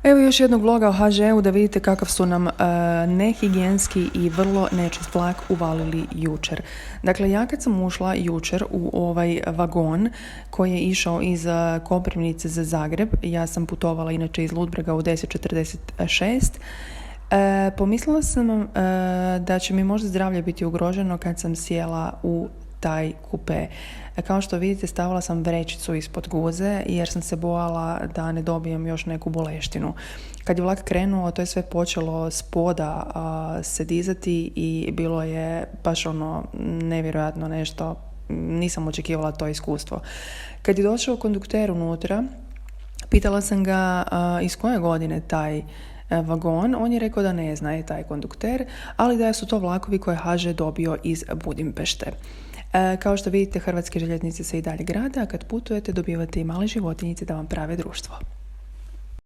Evo još jednog vloga o HŽ-u da vidite kakav su nam nehigijenski i vrlo nečist vlak uvalili jučer. Dakle, ja kad sam ušla jučer u ovaj vagon koji je išao iz Koprivnice za Zagreb, ja sam putovala inače iz Ludbrega u 10:46, pomislila sam da će mi možda zdravlje biti ugroženo kad sam sjela u taj kupe. Kao što vidite, stavila sam vrećicu ispod guze jer sam se bojala da ne dobijem još neku boleštinu. Kad je vlak krenuo, to je sve počelo spoda se dizati i bilo je baš nevjerojatno nešto. Nisam očekivala to iskustvo. Kad je došao kondukter unutra, pitala sam ga iz koje godine taj vagon. On je rekao da ne zna, je taj kondukter, ali da su to vlakovi koje HŽ dobio iz Budimpešte. Kao što vidite, hrvatske željeznice se i dalje grade, a kad putujete dobivate i male životinjice da vam prave društvo.